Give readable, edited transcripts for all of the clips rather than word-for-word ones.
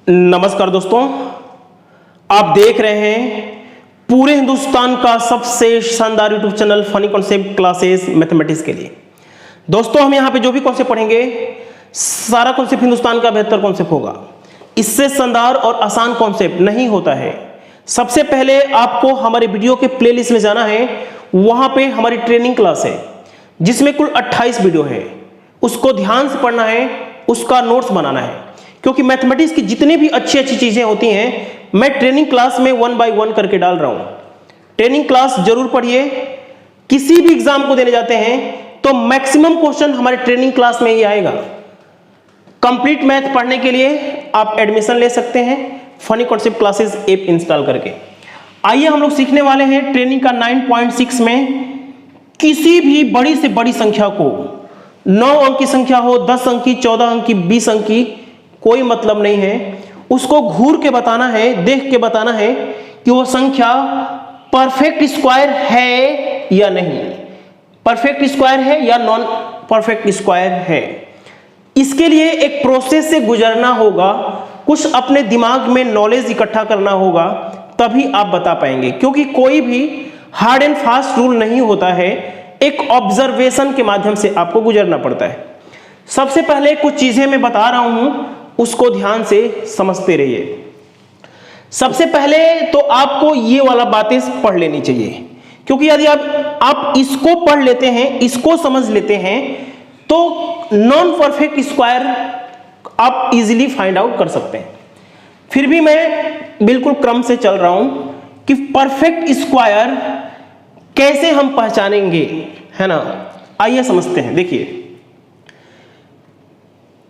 नमस्कार दोस्तों, आप देख रहे हैं पूरे हिंदुस्तान का सबसे शानदार YouTube channel funny concept classes mathematics के लिए। दोस्तों, हम यहाँ पे जो भी कॉन्सेप्ट पढ़ेंगे सारा कॉन्सेप्ट हिंदुस्तान का बेहतर कॉन्सेप्ट होगा। इससे शानदार और आसान कॉन्सेप्ट नहीं होता है। सबसे पहले आपको हमारे वीडियो के प्लेलिस्ट में जाना है। वहां पे हमारी ट्रेनिंग क्लास है जिसमें कुल 28 वीडियो है। उसको ध्यान से पढ़ना है, उसका नोट्स बनाना है, क्योंकि मैथमेटिक्स की जितनी भी अच्छी अच्छी चीजें होती हैं मैं ट्रेनिंग क्लास में 1 बाय 1 करके डाल रहा हूं। ट्रेनिंग क्लास जरूर पढ़िए। किसी भी एग्जाम को देने जाते हैं तो मैक्सिमम क्वेश्चन हमारे ट्रेनिंग क्लास में ही आएगा। कंप्लीट मैथ पढ़ने के लिए आप एडमिशन ले सकते हैं funny concept classes app install करके। आइए हम लोग सीखने वाले हैं ट्रेनिंग का 9.6 में किसी भी बड़ी से बड़ी संख्या को, 9 अंक की संख्या हो, 10 अंक की, 14 अंक की, 20 अंक की, कोई मतलब नहीं है, उसको घूर के बताना है, देख के बताना है कि वो संख्या परफेक्ट स्क्वायर है या नहीं, परफेक्ट स्क्वायर है या नॉन परफेक्ट स्क्वायर है। इसके लिए एक प्रोसेस से गुजरना होगा, कुछ अपने दिमाग में नॉलेज इकट्ठा करना होगा, तभी आप बता पाएंगे। क्योंकि कोई भी हार्ड एंड फास्ट रूल नहीं होता है, एक ऑब्जर्वेशन के माध्यम से आपको गुजरना पड़ता है। सबसे पहले कुछ चीजें मैं बता रहा हूं, उसको ध्यान से समझते रहिए। सबसे पहले तो आपको ये वाला बातें पढ़ लेनी चाहिए, क्योंकि यदि आप इसको पढ़ लेते हैं, इसको समझ लेते हैं, तो नॉन परफेक्ट स्क्वायर आप इजीली फाइंड आउट कर सकते हैं। फिर भी मैं बिल्कुल क्रम से चल रहा हूं कि परफेक्ट स्क्वायर कैसे हम पहचानेंगे, है ना। आइए समझते हैं। देखिए,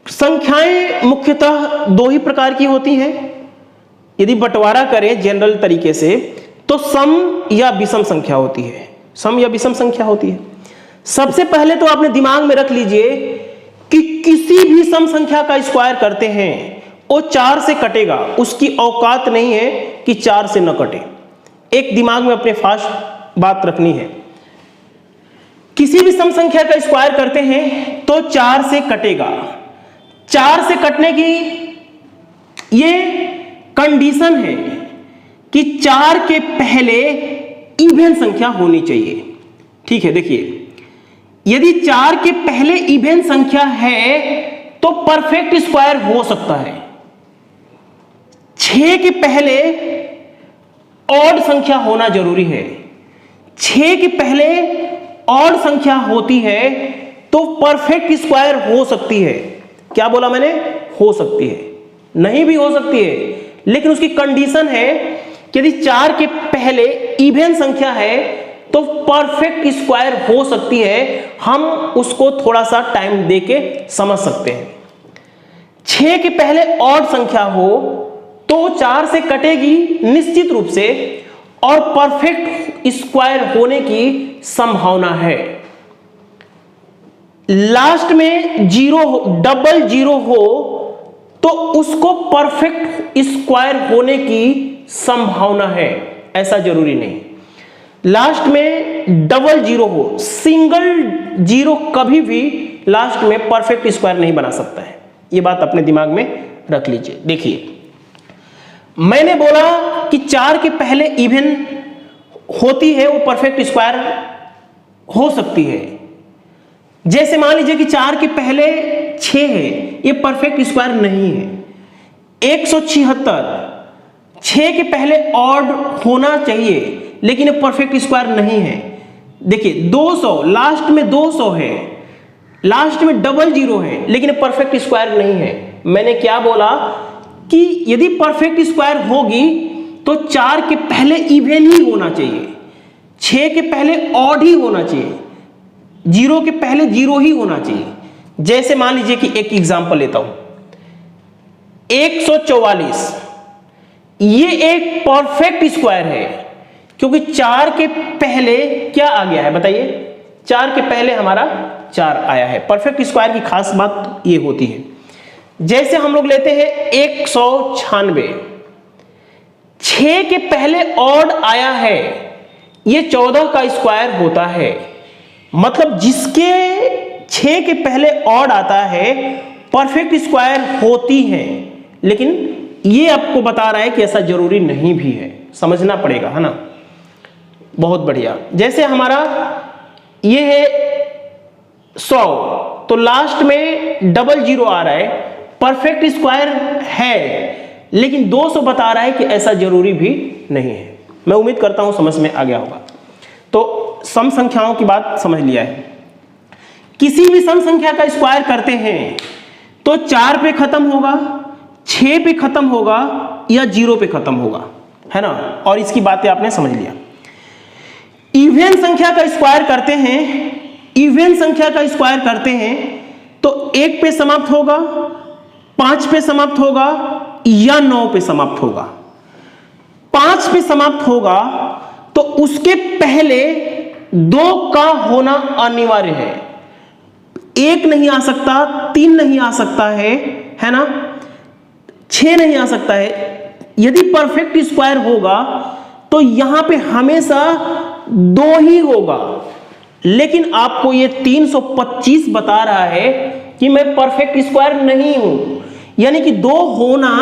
संख्याएं मुख्यतः दो ही प्रकार की होती हैं। यदि बंटवारा करें जनरल तरीके से तो सम या विषम संख्या होती है, सम या विषम संख्या होती है। सबसे पहले तो आपने दिमाग में रख लीजिए कि किसी भी सम संख्या का स्क्वायर करते हैं वो 4 से कटेगा, उसकी औकात नहीं है कि 4 से न कटे। एक दिमाग में अपने फास्ट बात रखनी है। किसी भी सम संख्या का स्क्वायर करते हैं तो 4 से कटेगा। 4 से कटने की ये कंडीशन है कि 4 के पहले इवन संख्या होनी चाहिए। ठीक है, देखिए, यदि 4 के पहले इवन संख्या है तो परफेक्ट स्क्वायर हो सकता है। 6 के पहले ऑड संख्या होना जरूरी है। 6 के पहले ऑड संख्या होती है तो परफेक्ट स्क्वायर हो सकती है। क्या बोला मैंने? हो सकती है, नहीं भी हो सकती है, लेकिन उसकी कंडीशन है कि यदि 4 के पहले इवन संख्या है तो परफेक्ट स्क्वायर हो सकती है। हम उसको थोड़ा सा टाइम देके समझ सकते हैं। 6 के पहले ऑड संख्या हो तो 4 से कटेगी निश्चित रूप से, और परफेक्ट स्क्वायर होने की संभावना है। लास्ट में जीरो, डबल जीरो हो तो उसको परफेक्ट स्क्वायर होने की संभावना है, ऐसा जरूरी नहीं। लास्ट में डबल जीरो हो, सिंगल जीरो कभी भी लास्ट में परफेक्ट स्क्वायर नहीं बना सकता है। यह बात अपने दिमाग में रख लीजिए। देखिए, मैंने बोला कि 4 के पहले इवन होती है, वो परफेक्ट स्क्वायर हो सकती है। जैसे मान लीजिए कि 4 के पहले 6 है, ये परफेक्ट स्क्वायर नहीं है। 176 6 के पहले ऑड होना चाहिए, लेकिन ये परफेक्ट स्क्वायर नहीं है। देखिए, 200 लास्ट में 200 है, लास्ट में डबल जीरो है, लेकिन ये परफेक्ट स्क्वायर नहीं है। मैंने क्या बोला कि यदि परफेक्ट स्क्वायर होगी तो 4 के पहले इवन ही होना चाहिए, 6 के पहले ऑड ही होना चाहिए, 0 के पहले 0 ही होना चाहिए। जैसे मान लीजिए कि एक एग्जांपल लेता हूं, 144, ये एक परफेक्ट स्क्वायर है, क्योंकि 4 के पहले क्या आ गया है बताइए? 4 के पहले हमारा 4 आया है। परफेक्ट स्क्वायर की खास बात ये होती है। जैसे हम लोग लेते हैं 196, 6 के पहले ऑड आया है, ये 14 का स्क्वायर होता है। मतलब जिसके 6 के पहले ऑड आता है परफेक्ट स्क्वायर होती है, लेकिन ये आपको बता रहा है कि ऐसा जरूरी नहीं भी है, समझना पड़ेगा, है ना। बहुत बढ़िया। जैसे हमारा ये है 100, तो लास्ट में डबल जीरो आ रहा है, परफेक्ट स्क्वायर है, लेकिन 200 बता रहा है कि ऐसा जरूरी भी नहीं है। मैं उम्मीद करता हूं समझ में आ गया होगा। तो सम संख्याओं की बात समझ लिया है। किसी भी सम संख्या का स्क्वायर करते हैं तो 4 पे खत्म होगा, 6 पे खत्म होगा या 0 पे खत्म होगा, है ना। और इसकी बातें आपने समझ लिया। इवन संख्या का स्क्वायर करते हैं, इवन संख्या का स्क्वायर करते हैं तो 1 पे समाप्त होगा, 5 पे समाप्त होगा या 9 पे समाप्त होगा। 5 पे समाप्त होगा तो उसके पहले 2 का होना अनिवार्य है। 1 नहीं आ सकता, 3 नहीं आ सकता है ना, 6 नहीं आ सकता है। यदि परफेक्ट स्क्वायर होगा तो यहां पे हमेशा 2 ही होगा, लेकिन आपको ये 325 बता रहा है कि मैं परफेक्ट स्क्वायर नहीं हूं, यानी कि 2 होना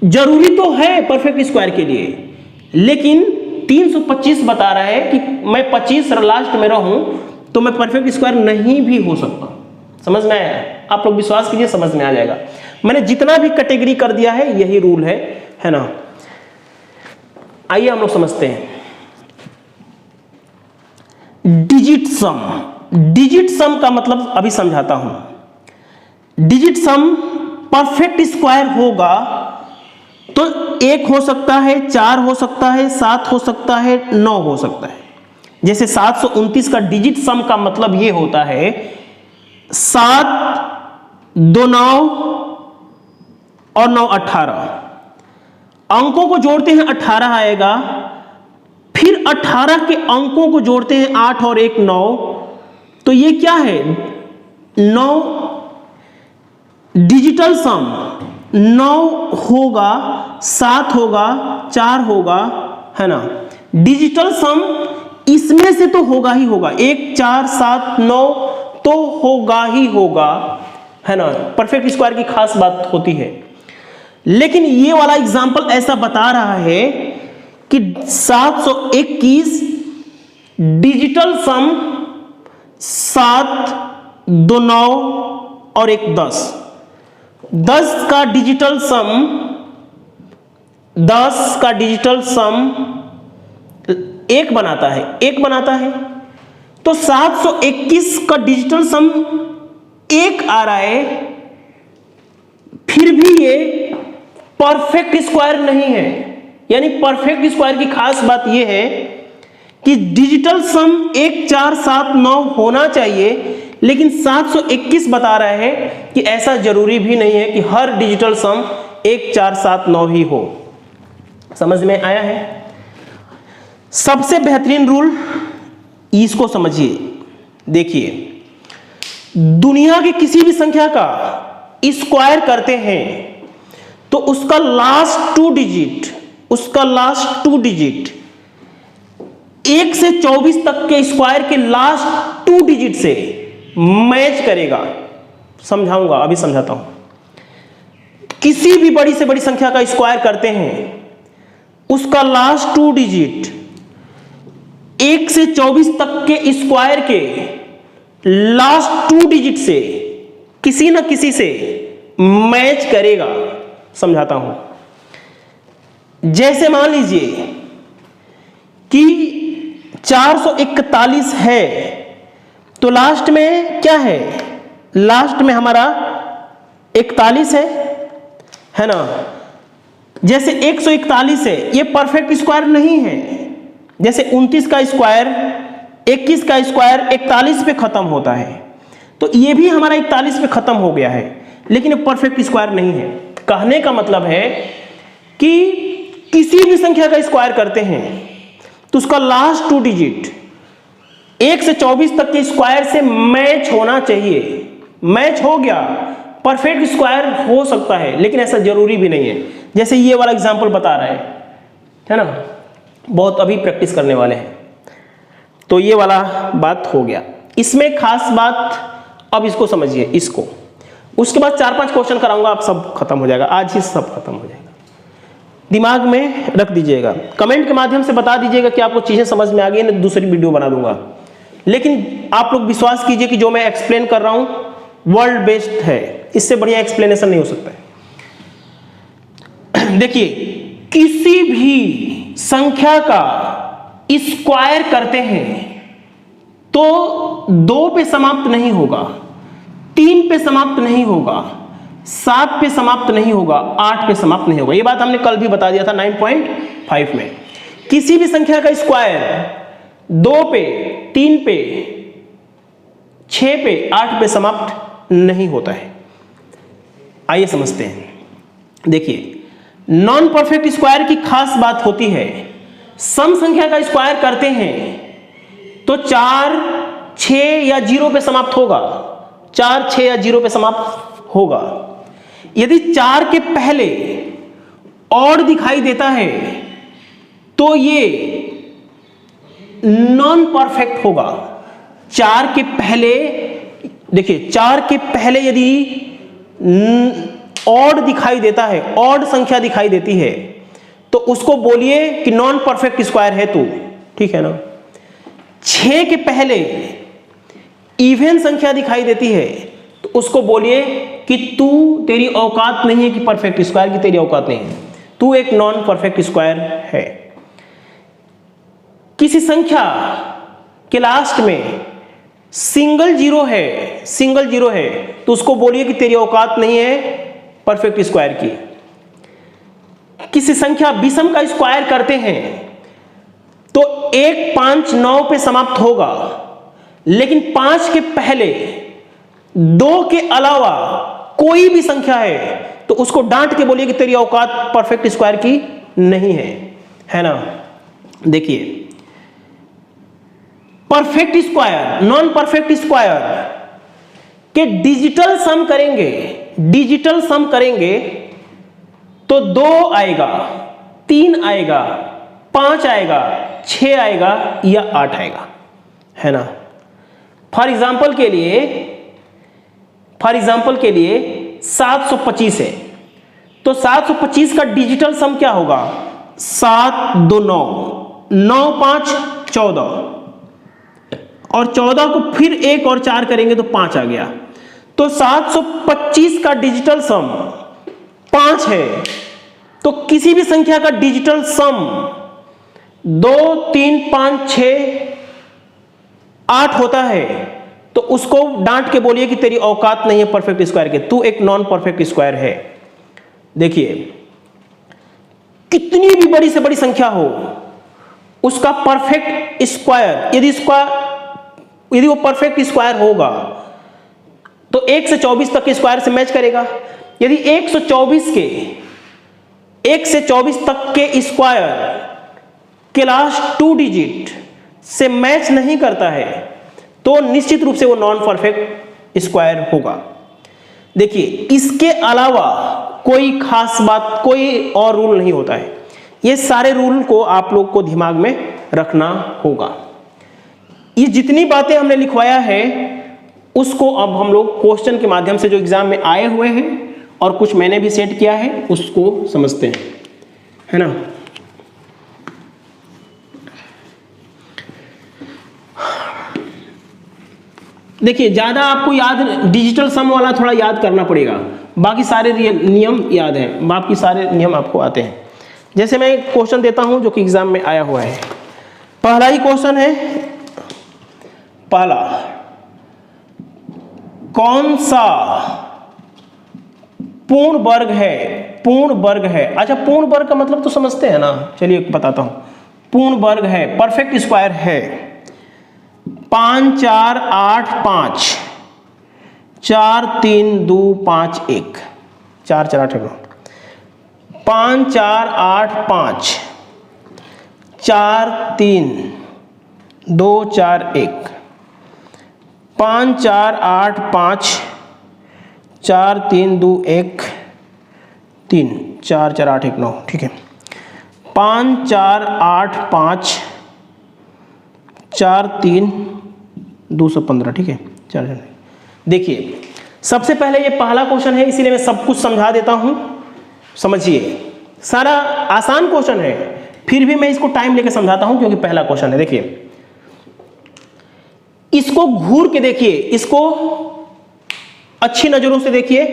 जरूरी तो है परफेक्ट स्क्वायर के लिए, लेकिन 325 बता रहा है कि मैं 25 लास्ट में रहूं तो मैं परफेक्ट स्क्वायर नहीं भी हो सकता। समझ में आया? आप लोग विश्वास कीजिए, समझ में आ जाएगा। मैंने जितना भी कैटेगरी कर दिया है यही रूल है ना। आइए हम लोग समझते हैं डिजिट सम। डिजिट सम का मतलब अभी समझाता हूं। डिजिट सम परफेक्ट स्क्वायर होगा तो 1 हो सकता है, 4 हो सकता है, 7 हो सकता है, 9 हो सकता है। जैसे 729 का डिजिट सम का मतलब ये होता है 7, 2 9 और 9 18। अंकों को जोड़ते हैं 18 आएगा, फिर 18 के अंकों को जोड़ते हैं 8 और 1 9, तो ये क्या है 9। डिजिटल सम 9 होगा, 7 होगा, 4 होगा, है ना। डिजिटल सम इसमें से तो होगा ही होगा, 1 4 7 9 तो होगा ही होगा, है ना। परफेक्ट स्क्वायर की खास बात होती है। लेकिन ये वाला एग्जांपल ऐसा बता रहा है कि 721 डिजिटल सम 7 2 9 और 1 10। 10 का डिजिटल सम 1 बनाता है, 1 बनाता है। तो 721 का डिजिटल सम 1 आ रहा है, फिर भी ये परफेक्ट स्क्वायर नहीं है। यानी परफेक्ट स्क्वायर की खास बात यह है कि डिजिटल सम 1 4 7 9 होना चाहिए, लेकिन 721 बता रहा है कि ऐसा जरूरी भी नहीं है कि हर डिजिटल सम 1 4 7 9 ही हो। समझ में आया है? सबसे बेहतरीन रूल इसको समझिए। देखिए, दुनिया की किसी भी संख्या का स्क्वायर करते हैं तो उसका लास्ट 2 डिजिट 1 से 24 तक के स्क्वायर के लास्ट 2 डिजिट से मैच करेगा। समझाऊंगा, अभी समझाता हूं। किसी भी बड़ी से बड़ी संख्या का स्क्वायर करते हैं, उसका लास्ट 2 डिजिट 1 से 24 तक के स्क्वायर के लास्ट 2 डिजिट से किसी ना किसी से मैच करेगा। समझाता हूं। जैसे मान लीजिए कि 441 है, तो लास्ट में क्या है? लास्ट में हमारा 41 है ना। जैसे 141 है, ये परफेक्ट स्क्वायर नहीं है। जैसे 29 का स्क्वायर, 21 का स्क्वायर 41 पे खत्म होता है, तो ये भी हमारा 41 पे खत्म हो गया है, लेकिन ये परफेक्ट स्क्वायर नहीं है। कहने का मतलब है कि किसी भी संख्या का स्क्वायर करते हैं तो उसका लास्ट 2 डिजिट 1 से 24 तक के स्क्वायर से मैच होना चाहिए। मैच हो गया, परफेक्ट स्क्वायर हो सकता है, लेकिन ऐसा जरूरी भी नहीं है। जैसे ये वाला एग्जांपल बता रहा है ना, बहुत अभी प्रैक्टिस करने वाले हैं। तो ये वाला बात हो गया। इसमें खास बात, अब इसको समझिए। इसको उसके बाद 4-5 क्वेश्चन कराऊंगा, आप सब खत्म हो जाएगा, आज ही सब खत्म हो जाएगा। दिमाग में रख दीजिएगा, कमेंट के माध्यम से बता दीजिएगा कि आपको चीजें समझ में आ गई, नहीं दूसरी वीडियो बना दूंगा। लेकिन आप लोग विश्वास कीजिए कि जो मैं एक्सप्लेन कर रहा हूं वर्ल्ड बेस्ट है, इससे बढ़िया एक्सप्लेनेशन नहीं हो सकता है। देखिए, किसी भी संख्या का स्क्वायर करते हैं तो 2 पे समाप्त नहीं होगा, 3 पे समाप्त नहीं होगा, 7 पे समाप्त नहीं होगा, 8 पे समाप्त नहीं होगा। ये बात हमने कल भी बता दिया था 9.5 में। किसी भी संख्या का स्क्वायर 2 पे, 3 पे, 6 पे, 8 पे समाप्त नहीं होता है। आइए समझते हैं। देखिए, नॉन परफेक्ट स्क्वायर की खास बात होती है, सम संख्या का स्क्वायर करते हैं तो 4, 6 या 0 पे समाप्त होगा, 4, 6 या 0 पे समाप्त होगा। यदि 4 के पहले ऑड दिखाई देता है तो ये नॉन परफेक्ट होगा। 4 के पहले, देखिए 4 के पहले यदि ऑड दिखाई देता है, ऑड संख्या दिखाई देती है, तो उसको बोलिए कि नॉन परफेक्ट स्क्वायर है तू, ठीक है ना। 6 के पहले इवन संख्या दिखाई देती है तो उसको बोलिए कि तू, तेरी औकात नहीं है कि परफेक्ट स्क्वायर की, तेरी औकात नहीं है, तू एक नॉन परफेक्ट स्क्वायर है। किसी संख्या के लास्ट में सिंगल जीरो है तो उसको बोलिए कि तेरी औकात नहीं है परफेक्ट स्क्वायर की। किसी संख्या विषम का स्क्वायर करते हैं तो 1, 5, 9 पे समाप्त होगा, लेकिन 5 के पहले 2 के अलावा कोई भी संख्या है तो उसको डांट के बोलिए कि तेरी औकात परफेक्ट स्क्वायर की नहीं है ना। देखिए, perfect square, non perfect square के डिजिटल सम करेंगे तो 2 आएगा, 3 आएगा, 5 आएगा, 6 आएगा या 8 आएगा, है ना। फॉर एग्जाम्पल के लिए 725 है तो 725 का डिजिटल सम क्या होगा? 7, 2, 9, 9, 5, 14 और 14 को फिर 1 और 4 करेंगे तो 5 आ गया। तो 725 का डिजिटल सम 5 है। तो किसी भी संख्या का डिजिटल सम 2, 3, 5, 6, 8 होता है तो उसको डांट के बोलिए कि तेरी औकात नहीं है परफेक्ट स्क्वायर के, तू एक नॉन परफेक्ट स्क्वायर है। देखिए, कितनी भी बड़ी से बड़ी संख्या हो, उसका परफेक्ट स्क्वायर यदि वो परफेक्ट स्क्वायर होगा तो 1 से 24 तक के स्क्वायर से मैच करेगा। यदि 1 से 24 तक के स्क्वायर के लास्ट 2 डिजिट से मैच नहीं करता है तो निश्चित रूप से वो नॉन परफेक्ट स्क्वायर होगा। देखिए, इसके अलावा कोई खास बात, कोई और रूल नहीं होता है। ये सारे रूल को आप लोग को दिमाग में रखना होगा। ये जितनी बातें हमने लिखवाया है उसको अब हम लोग क्वेश्चन के माध्यम से जो एग्जाम में आए हुए हैं और कुछ मैंने भी सेट किया है उसको समझते हैं, है ना। देखिए, ज्यादा आपको याद डिजिटल सम वाला थोड़ा याद करना पड़ेगा, बाकी सारे नियम याद हैं, बाकी सारे नियम आपको आते हैं। जैसे मैं क्वेश्चन देता हूं जो कि एग्जाम में आया हुआ है। पहला ही क्वेश्चन है, पहला, कौन सा पूर्ण वर्ग है? अच्छा, पूर्ण वर्ग का मतलब तो समझते हैं ना, चलिए बताता हूं। पूर्ण वर्ग है, परफेक्ट स्क्वायर है 5, 4, 8, 5, 4, 3, 2, 5, 1, 4, 4, 8, 5, 4, 8, 5, 4, 3, 2, 4, 1, 5, 4, 8, 5, 4, 3, 2, 1, 3, 4, 4, 8, 1, 9, ठीक है। 5, 4, 8, 5, 4, 3, 215, ठीक है। 4, देखिए, सबसे पहले ये पहला क्वेश्चन है, इसीलिए मैं सब कुछ समझा देता हूं, समझिए। सारा आसान क्वेश्चन है, फिर भी मैं इसको टाइम लेके समझाता हूं क्योंकि पहला क्वेश्चन है। देखिए, इसको घूर के देखिए, इसको अच्छी नजरों से देखिए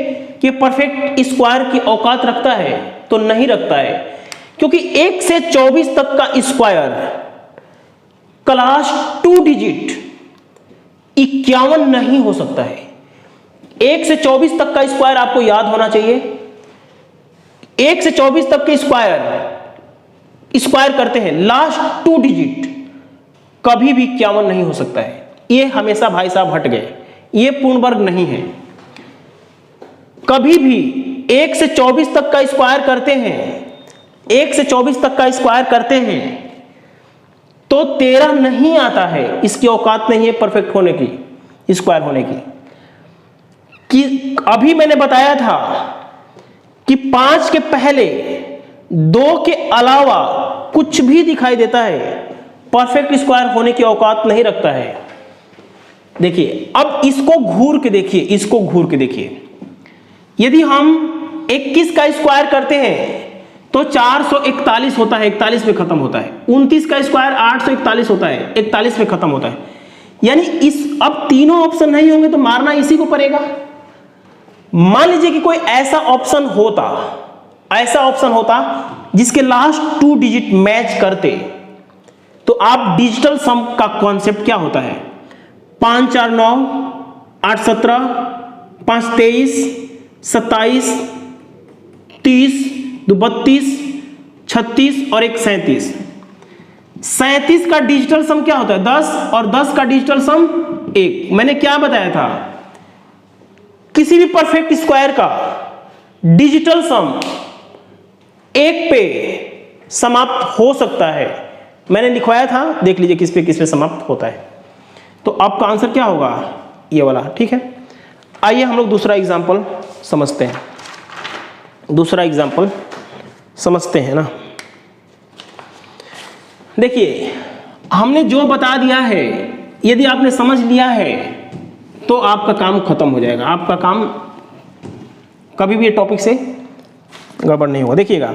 कि परफेक्ट स्क्वायर की औकात रखता है तो नहीं रखता है, क्योंकि 1 से 24 तक का स्क्वायर क्लास 2 डिजिट 51 नहीं हो सकता है। 1 से 24 तक का स्क्वायर आपको याद होना चाहिए। 1 से 24 तक के स्क्वायर करते हैं, लास्ट 2 डिजिट कभी भी 51 नहीं हो सकता है। ये हमेशा भाई साहब हट गए, ये पूर्ण वर्ग नहीं है। कभी भी 1 से 24 तक का स्क्वायर करते हैं, 1 से 24 तक का स्क्वायर करते हैं तो 13 नहीं आता है, इसकी औकात नहीं है परफेक्ट होने की, स्क्वायर होने की। कि अभी मैंने बताया था कि 5 के पहले 2 के अलावा कुछ भी दिखाई देता है, परफेक्ट स्क्वायर होने की औकात नहीं रखता है। देखिए, अब इसको घूर के देखिए, इसको घूर के देखिए। यदि हम 21 का स्क्वायर करते हैं तो 441 होता है, 41 में खत्म होता है। 29 का स्क्वायर 841 होता है, 41 में खत्म होता है। यानी इस अब तीनों ऑप्शन नहीं होंगे तो मारना इसी को पड़ेगा। मान लीजिए कि कोई ऐसा ऑप्शन होता जिसके लास्ट 2 डिजिट मैच करते, तो आप डिजिटल सम का कॉन्सेप्ट क्या होता है? 5 4 9 8 17 5 23 27 30 2 32 36 और 1 37। 37 का डिजिटल सम क्या होता है? 10, और 10 का डिजिटल सम 1। मैंने क्या बताया था? किसी भी परफेक्ट स्क्वायर का डिजिटल सम 1 पे समाप्त हो सकता है। मैंने लिखवाया था, देख लीजिए किस पे समाप्त होता है। तो आपका आंसर क्या होगा? ये वाला, ठीक है। आइए हम लोग दूसरा एग्जाम्पल समझते हैं। दूसरा एग्जाम्पल समझते हैं ना। देखिए, हमने जो बता दिया है, यदि आपने समझ लिया है तो आपका काम खत्म हो जाएगा। आपका काम कभी भी ये टॉपिक से गड़बड़ नहीं होगा। देखिएगा,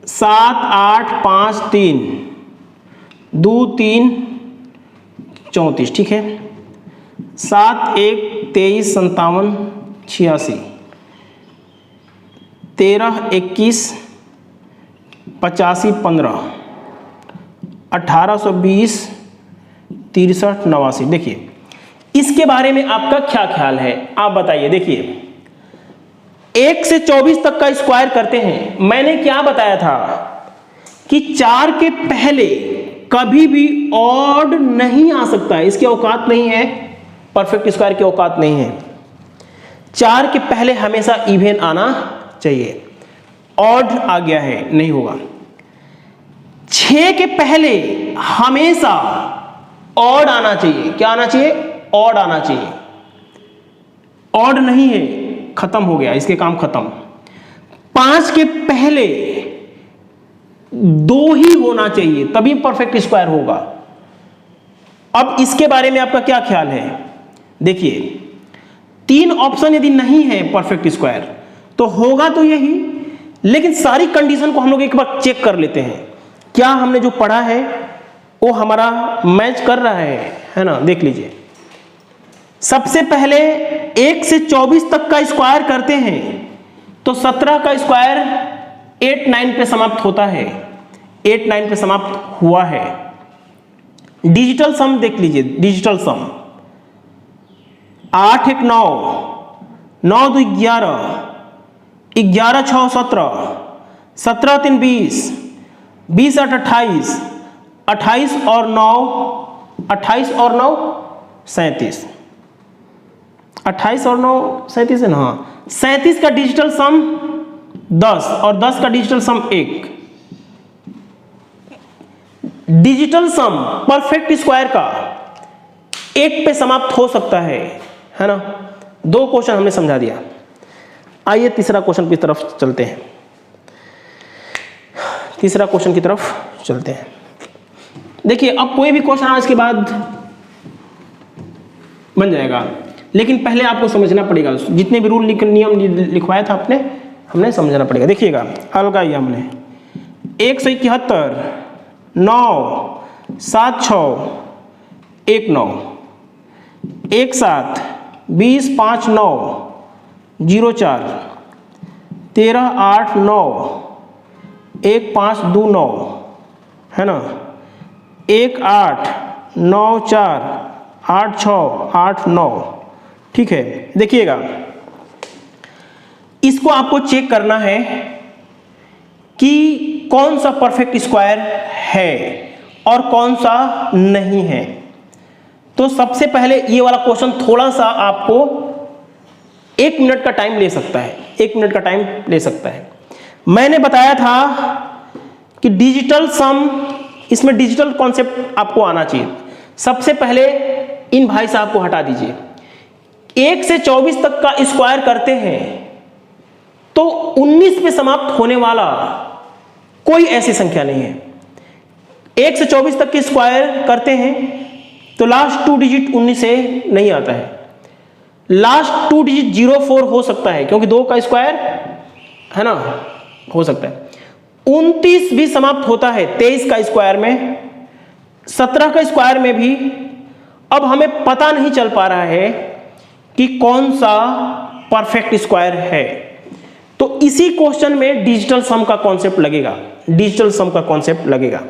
7 8 5 3 2 3 34, ठीक है। 7 1 23 57 86 13 21 85 15 1820 63 89। देखिए, इसके बारे में आपका क्या ख्याल है, आप बताइए। देखिए, 1 से 24 तक का स्क्वायर करते हैं। मैंने क्या बताया था कि 4 के पहले कभी भी ऑड नहीं आ सकता है, इसकी औकात नहीं है, परफेक्ट स्क्वायर की औकात नहीं है। 4 के पहले हमेशा इवन आना चाहिए, ऑड आ गया है नहीं होगा। 6 के पहले हमेशा ऑड आना चाहिए। क्या आना चाहिए? ऑड आना चाहिए। ऑड नहीं है, खत्म हो गया, इसके काम खत्म। 5 के पहले 2 ही होना चाहिए, तभी परफेक्ट स्क्वायर होगा। अब इसके बारे में आपका क्या ख्याल है? देखिए, 3 ऑप्शन यदि नहीं है परफेक्ट स्क्वायर तो होगा तो यही, लेकिन सारी कंडीशन को हम लोग एक बार चेक कर लेते हैं। क्या हमने जो पढ़ा है वो हमारा मैच कर रहा है ना? देख लीजिए, सबसे पहले 1 से 24 तक का स्क्वायर करते हैं तो 17 का स्क्वायर 8 9 पे समाप्त होता है, 8 9 पे समाप्त हुआ है। डिजिटल सम देख लीजिए, डिजिटल सम 8 1 9 9 2 11 11 6 17 17 3 20 20 8 28 28 और 9 28 और 9 37 28 और 9 37 है ना? हाँ, 37 का डिजिटल सम 10 और 10 का डिजिटल सम 1। डिजिटल सम परफेक्ट स्क्वायर का 1 पे समाप्त हो सकता है ना? 2 क्वेश्चन हमने समझा दिया। आइए तीसरा क्वेश्चन की तरफ चलते हैं। तीसरा क्वेश्चन की तरफ चलते हैं। देखिए, अब कोई भी क्वेश्चन आज के बाद बन जाएगा। लेकिन पहले आपको समझना पड़ेगा, जितने भी रूल नियम लिखवाया था आपने, हमने समझना पड़ेगा। देखिएगा, हल लगाइए हमने 171 9 7 6 1 9 1 7 20 5 9 0 4 13 8 9 1 5 2 9 है ना, 1 8 9 4 8 6 8 9। ठीक है, देखिएगा इसको आपको चेक करना है कि कौन सा परफेक्ट स्क्वायर है और कौन सा नहीं है। तो सबसे पहले ये वाला क्वेश्चन थोड़ा सा आपको 1 मिनट का टाइम ले सकता है, 1 मिनट का टाइम ले सकता है। मैंने बताया था कि डिजिटल सम, इसमें डिजिटल कॉन्सेप्ट आपको आना चाहिए। सबसे पहले इन भाई साहब को हटा दीजिए। 1 से 24 तक का स्क्वायर करते हैं तो 19 पे समाप्त होने वाला कोई ऐसी संख्या नहीं है। 1 से 24 तक के स्क्वायर करते हैं तो लास्ट 2 डिजिट 19 से नहीं आता है, लास्ट 2 डिजिट 04 हो सकता है क्योंकि 2 का स्क्वायर है ना, हो सकता है। 29 भी समाप्त होता है 23 का स्क्वायर में, 17 का स्क्वायर में भी। अब हमें पता नहीं चल पा रहा है कि कौन सा परफेक्ट स्क्वायर है, तो इसी क्वेश्चन में डिजिटल सम का कॉन्सेप्ट लगेगा, डिजिटल सम का कॉन्सेप्ट लगेगा।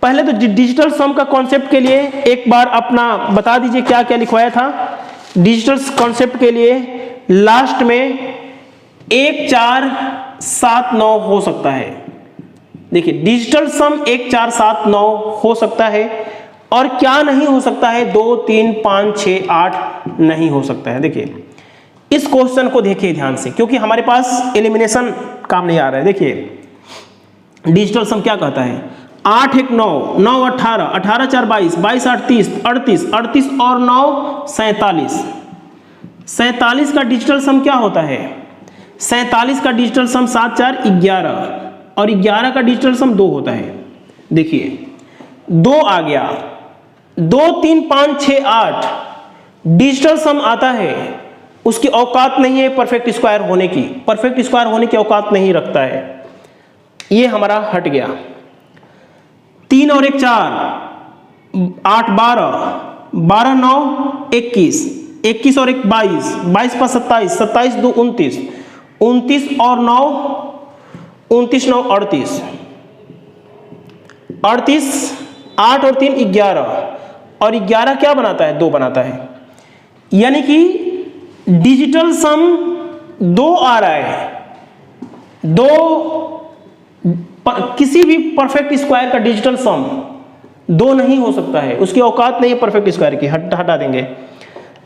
पहले तो डिजिटल सम का कॉन्सेप्ट के लिए एक बार अपना बता दीजिए क्या क्या लिखवाया था। डिजिटल कॉन्सेप्ट के लिए लास्ट में 1 4 7 9 हो सकता है। देखिए डिजिटल सम 1 4 7 9 हो सकता है, और क्या नहीं हो सकता है, 2 3 5 6 8 नहीं हो सकता है। देखिए इस क्वेश्चन को देखिए ध्यान से, क्योंकि हमारे पास एलिमिनेशन काम नहीं आ रहा है। देखिए डिजिटल सम क्या कहता है, 8 1 9 9 18 18 4 22 22 8 30 38 38 और 9 47। 47 का डिजिटल सम क्या होता है, 47 का डिजिटल सम 7 4 11 और 11 का डिजिटल सम 2 होता है। देखिए 2 आ गया, 2 3 5 6 8 डिजिटल सम आता है, उसकी औकात नहीं है परफेक्ट स्क्वायर होने की, परफेक्ट स्क्वायर होने की औकात नहीं रखता है। ये हमारा हट गया। 3 और 1 4 8 12 12 9 21 21 और 1 22 22 5 27 27 2 29 29 और 9 29 9 38 38 8 और 3 11 और 11 क्या बनाता है, 2 बनाता है। यानी कि डिजिटल सम 2 आ रहा है। 2 किसी भी परफेक्ट स्क्वायर का डिजिटल सम 2 नहीं हो सकता है, उसकी औकात नहीं है परफेक्ट स्क्वायर की, हटा देंगे।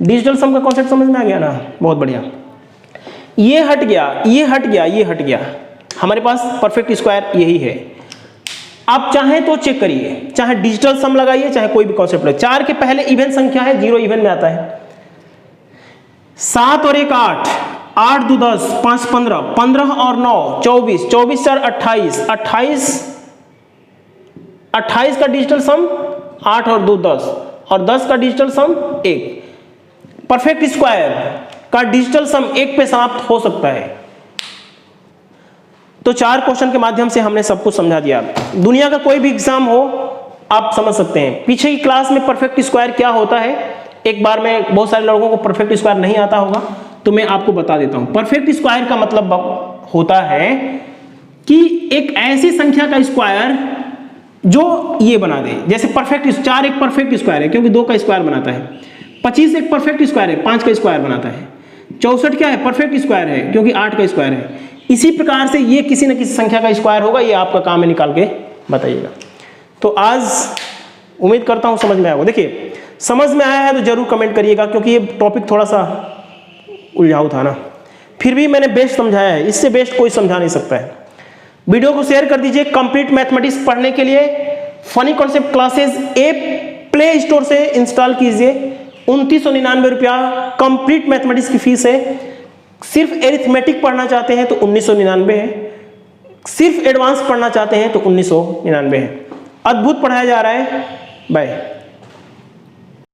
डिजिटल सम का कॉन्सेप्ट समझ में आ गया ना, बहुत बढ़िया। ये हट गया, ये हट गया, ये हट गया, हमारे पास परफेक्ट स्क्वायर यही है। आप चाहें तो चेक करिए, चाहे डिजिटल सम लगाइए चाहे कोई भी कॉन्सेप्ट लगाइए। 4 के पहले इवन संख्या है, 0 इवन में आता है। 7 और 1 8 8 2 10 5 15 15 और 9 24 24 4 28 28 28 का डिजिटल सम 8 और 2 10 और 10 का डिजिटल सम 1। परफेक्ट स्क्वायर का डिजिटल सम 1 पे समाप्त हो सकता है। तो 4 क्वेश्चन के माध्यम से हमने सब कुछ समझा दिया। दुनिया का कोई भी एग्जाम हो आप समझ सकते हैं। पीछे की क्लास में परफेक्ट स्क्वायर क्या होता है, एक बार में बहुत सारे लोगों को परफेक्ट स्क्वायर नहीं आता होगा, तो मैं आपको बता देता हूं। परफेक्ट स्क्वायर का मतलब होता है कि एक ऐसी संख्या का स्क्वायर जो ये बना दे। जैसे परफेक्ट 4 एक परफेक्ट स्क्वायर है क्योंकि 2 का स्क्वायर बनाता है। 25 एक परफेक्ट स्क्वायर है, 5 का स्क्वायर बनाता है। 64 क्या है, परफेक्ट स्क्वायर है क्योंकि 8 का स्क्वायर है। इसी प्रकार से ये किसी न किसी संख्या का स्क्वायर होगा, ये आपका काम है, निकाल के बताइएगा। तो आज उम्मीद करता हूं समझ में आएगा। देखिए समझ में आया है तो जरूर कमेंट करिएगा, क्योंकि ये टॉपिक थोड़ा सा उलझाऊ था ना, फिर भी मैंने बेस्ट समझाया है, इससे बेस्ट कोई समझा नहीं सकता है। वीडियो को शेयर कर दीजिए। कंप्लीट मैथमेटिक्स पढ़ने के लिए funny concept classes app play store से इंस्टॉल कीजिए। 2999 रुपया कंप्लीट मैथमेटिक्स की फीस है। सिर्फ एरिथमेटिक पढ़ना चाहते हैं तो 1999 है, सिर्फ एडवांस पढ़ना चाहते हैं तो 1999 है। अद्भुत पढ़ाया जा रहा है। बाय।